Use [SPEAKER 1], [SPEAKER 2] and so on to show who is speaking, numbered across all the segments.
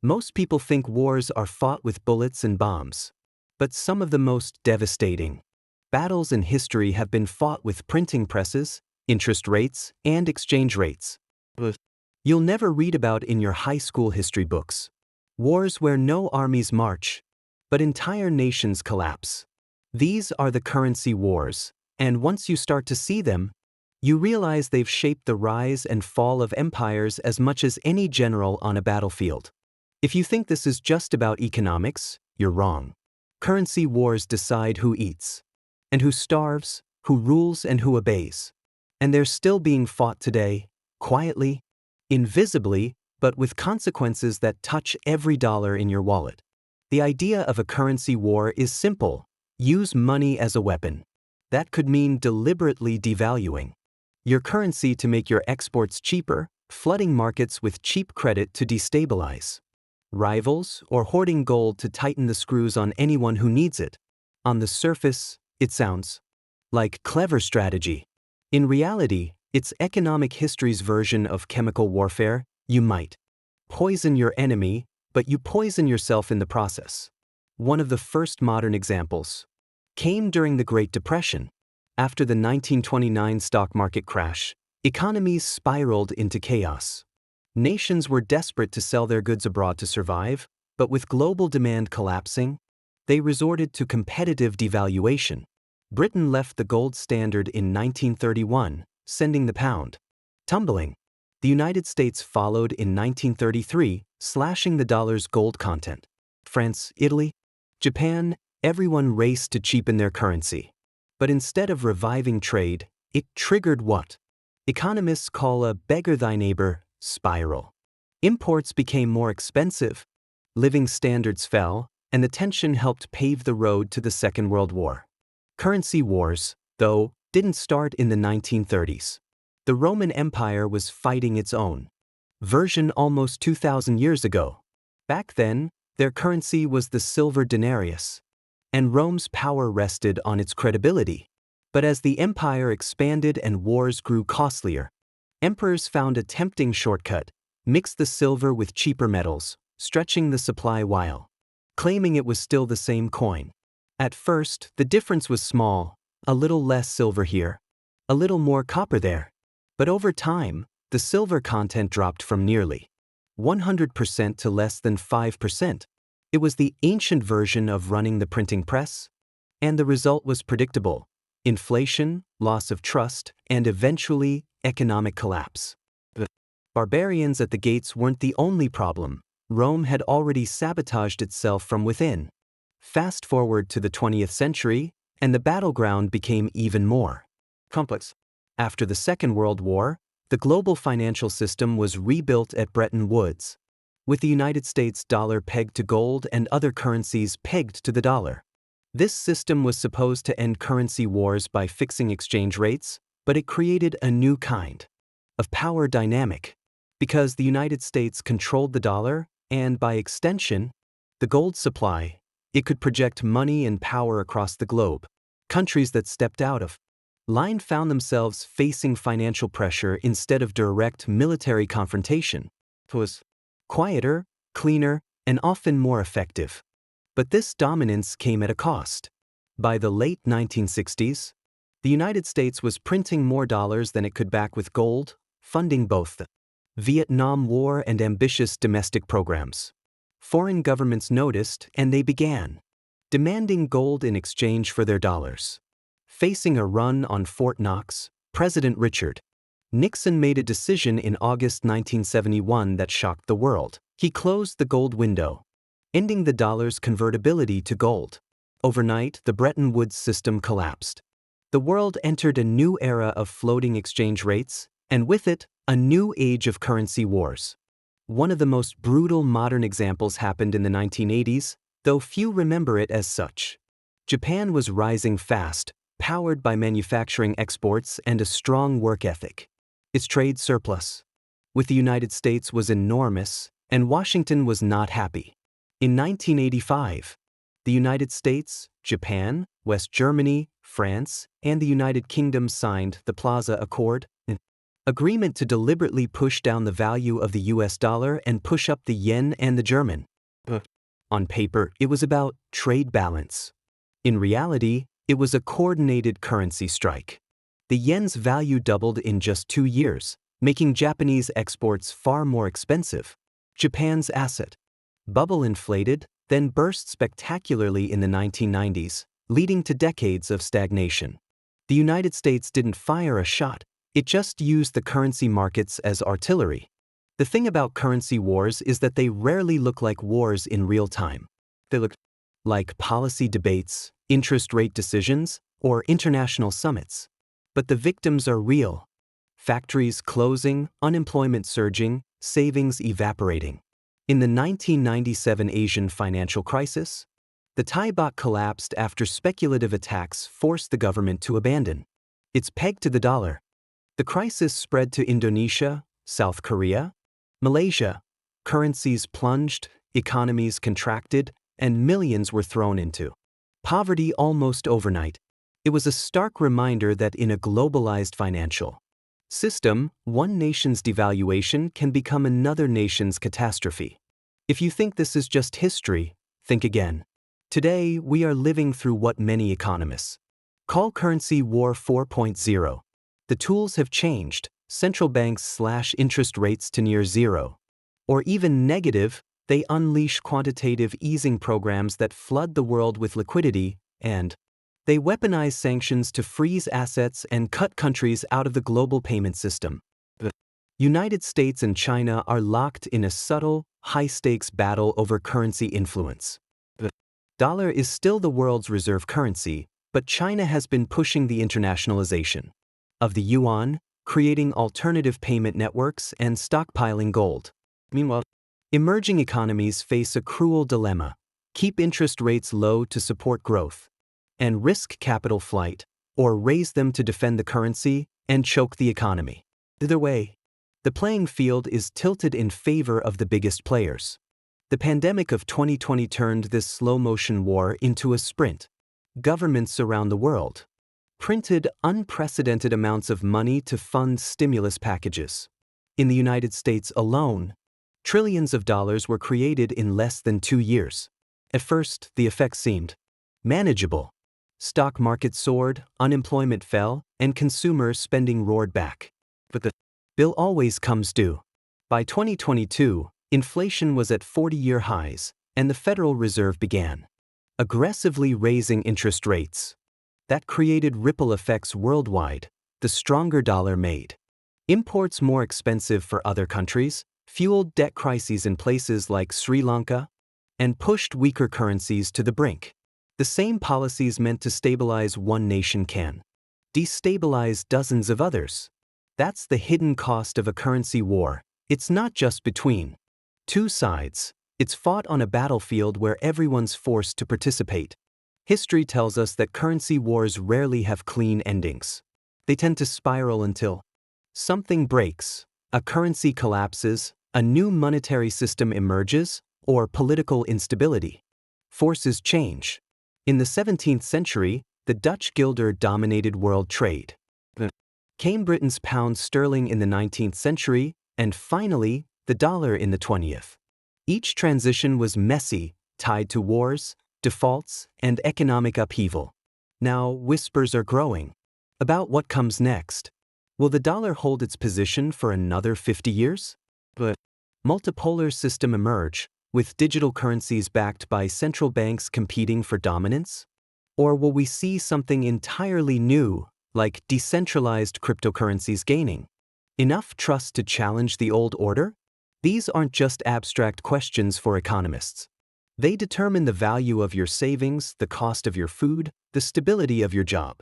[SPEAKER 1] Most people think wars are fought with bullets and bombs. But some of the most devastating battles in history have been fought with printing presses, interest rates, and exchange rates. You'll never read about in your high school history books. Wars where no armies march, but entire nations collapse. These are the currency wars, and once you start to see them, you realize they've shaped the rise and fall of empires as much as any general on a battlefield. If you think this is just about economics, you're wrong. Currency wars decide who eats, and who starves, who rules and who obeys. And they're still being fought today, quietly, invisibly, but with consequences that touch every dollar in your wallet. The idea of a currency war is simple. Use money as a weapon. That could mean deliberately devaluing your currency to make your exports cheaper, flooding markets with cheap credit to destabilize rivals, or hoarding gold to tighten the screws on anyone who needs it. On the surface, it sounds like clever strategy. In reality, it's economic history's version of chemical warfare. You might poison your enemy, but you poison yourself in the process. One of the first modern examples came during the Great Depression. After the 1929 stock market crash, economies spiraled into chaos. Nations were desperate to sell their goods abroad to survive, but with global demand collapsing, they resorted to competitive devaluation. Britain left the gold standard in 1931, sending the pound tumbling. The United States followed in 1933, slashing the dollar's gold content. France, Italy, Japan, everyone raced to cheapen their currency. But instead of reviving trade, it triggered what economists call a beggar thy neighbor spiral. Imports became more expensive, living standards fell, and the tension helped pave the road to the Second World War. Currency wars, though, didn't start in the 1930s. The Roman Empire was fighting its own version almost 2,000 years ago. Back then, their currency was the silver denarius, and Rome's power rested on its credibility. But as the empire expanded and wars grew costlier, emperors found a tempting shortcut: mix the silver with cheaper metals, stretching the supply while claiming it was still the same coin. At first, the difference was small, a little less silver here, a little more copper there. But over time, the silver content dropped from nearly 100% to less than 5%. It was the ancient version of running the printing press, and the result was predictable: inflation, loss of trust, and eventually, economic collapse. The barbarians at the gates weren't the only problem. Rome had already sabotaged itself from within. Fast forward to the 20th century, and the battleground became even more complex. After the Second World War, the global financial system was rebuilt at Bretton Woods, with the United States dollar pegged to gold and other currencies pegged to the dollar. This system was supposed to end currency wars by fixing exchange rates, but it created a new kind of power dynamic. Because the United States controlled the dollar, and by extension, the gold supply, it could project money and power across the globe. Countries that stepped out of line found themselves facing financial pressure instead of direct military confrontation. It was quieter, cleaner, and often more effective. But this dominance came at a cost. By the late 1960s, the United States was printing more dollars than it could back with gold, funding both the Vietnam War and ambitious domestic programs. Foreign governments noticed, and they began demanding gold in exchange for their dollars. Facing a run on Fort Knox, President Richard Nixon made a decision in August 1971 that shocked the world. He closed the gold window, ending the dollar's convertibility to gold. Overnight, the Bretton Woods system collapsed. The world entered a new era of floating exchange rates, and with it, a new age of currency wars. One of the most brutal modern examples happened in the 1980s, though few remember it as such. Japan was rising fast, powered by manufacturing exports and a strong work ethic. Its trade surplus with the United States was enormous, and Washington was not happy. In 1985, the United States, Japan, West Germany, France, and the United Kingdom signed the Plaza Accord. agreement to deliberately push down the value of the US dollar and push up the yen and the German. On paper, it was about trade balance. In reality, it was a coordinated currency strike. The yen's value doubled in just 2 years, making Japanese exports far more expensive. Japan's asset bubble inflated, then burst spectacularly in the 1990s, leading to decades of stagnation. The United States didn't fire a shot, it just used the currency markets as artillery. The thing about currency wars is that they rarely look like wars in real time. They look like policy debates, interest rate decisions, or international summits. But the victims are real. Factories closing, unemployment surging, savings evaporating. In the 1997 Asian financial crisis, the Thai baht collapsed after speculative attacks forced the government to abandon its peg to the dollar. The crisis spread to Indonesia, South Korea, Malaysia. Currencies plunged, economies contracted, and millions were thrown into poverty almost overnight. It was a stark reminder that in a globalized financial system, one nation's devaluation can become another nation's catastrophe. If you think this is just history, think again. Today, we are living through what many economists call currency war 4.0. The tools have changed. Central banks slash interest rates to near zero. Or even negative, they unleash quantitative easing programs that flood the world with liquidity, and they weaponize sanctions to freeze assets and cut countries out of the global payment system. The United States and China are locked in a subtle, high-stakes battle over currency influence. The dollar is still the world's reserve currency, but China has been pushing the internationalization of the yuan, creating alternative payment networks and stockpiling gold. Meanwhile, emerging economies face a cruel dilemma: keep interest rates low to support growth, and risk capital flight, or raise them to defend the currency and choke the economy. Either way, the playing field is tilted in favor of the biggest players. The pandemic of 2020 turned this slow-motion war into a sprint. Governments around the world printed unprecedented amounts of money to fund stimulus packages. In the United States alone, trillions of dollars were created in less than 2 years. At first, the effects seemed manageable. Stock market soared, unemployment fell, and consumer spending roared back. But the bill always comes due. By 2022, inflation was at 40-year highs, and the Federal Reserve began aggressively raising interest rates. That created ripple effects worldwide. The stronger dollar made imports more expensive for other countries, fueled debt crises in places like Sri Lanka, and pushed weaker currencies to the brink. The same policies meant to stabilize one nation can destabilize dozens of others. That's the hidden cost of a currency war. It's not just between two sides. It's fought on a battlefield where everyone's forced to participate. History tells us that currency wars rarely have clean endings. They tend to spiral until something breaks, a currency collapses, a new monetary system emerges, or political instability. Forces change. In the 17th century, the Dutch guilder dominated world trade. Came Britain's pound sterling in the 19th century, and finally, the dollar in the 20th. Each transition was messy, tied to wars, defaults, and economic upheaval. Now, whispers are growing about what comes next. Will the dollar hold its position for another 50 years? But multipolar system emerge, with digital currencies backed by central banks competing for dominance? Or will we see something entirely new, like decentralized cryptocurrencies gaining enough trust to challenge the old order? These aren't just abstract questions for economists. They determine the value of your savings, the cost of your food, the stability of your job.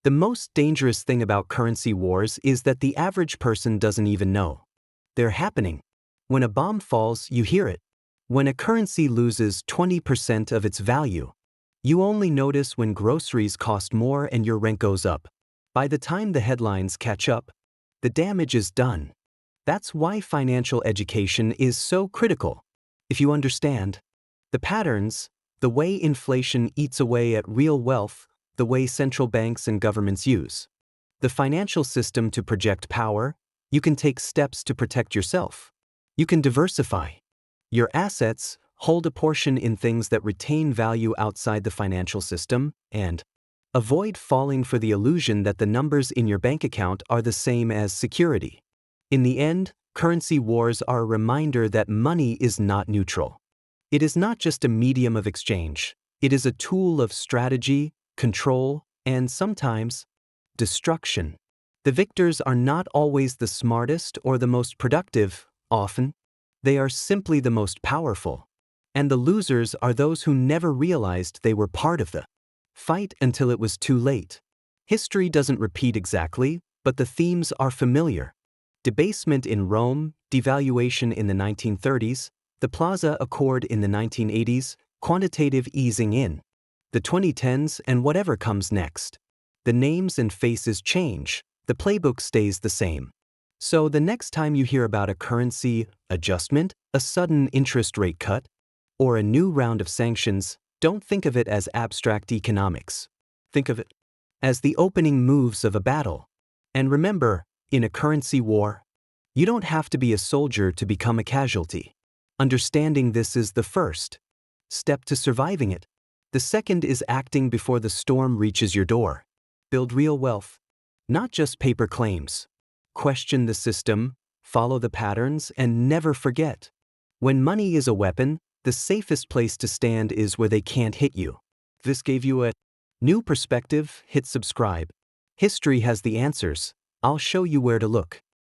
[SPEAKER 1] The most dangerous thing about currency wars is that the average person doesn't even know they're happening. When a bomb falls, you hear it. When a currency loses 20% of its value, you only notice when groceries cost more and your rent goes up. By the time the headlines catch up, the damage is done. That's why financial education is so critical. If you understand the patterns, the way inflation eats away at real wealth, the way central banks and governments use the financial system to project power, You can take steps to protect yourself. You can diversify your assets, hold a portion in things that retain value outside the financial system, and avoid falling for the illusion that the numbers in your bank account are the same as security. In the end, currency wars are a reminder that money is not neutral. It is not just a medium of exchange. It is a tool of strategy, control, and sometimes destruction. The victors are not always the smartest or the most productive, often. They are simply the most powerful. And the losers are those who never realized they were part of the fight until it was too late. History doesn't repeat exactly, but the themes are familiar. Debasement in Rome, devaluation in the 1930s, the Plaza Accord in the 1980s, quantitative easing in the 2010s, and whatever comes next. The names and faces change, the playbook stays the same. So the next time you hear about a currency adjustment, a sudden interest rate cut, or a new round of sanctions, don't think of it as abstract economics. Think of it as the opening moves of a battle. And remember, in a currency war, you don't have to be a soldier to become a casualty. Understanding this is the first step to surviving it. The second is acting before the storm reaches your door. Build real wealth, not just paper claims. Question the system, follow the patterns, and never forget. When money is a weapon, the safest place to stand is where they can't hit you. If this gave you a new perspective, hit subscribe. History has the answers. I'll show you where to look.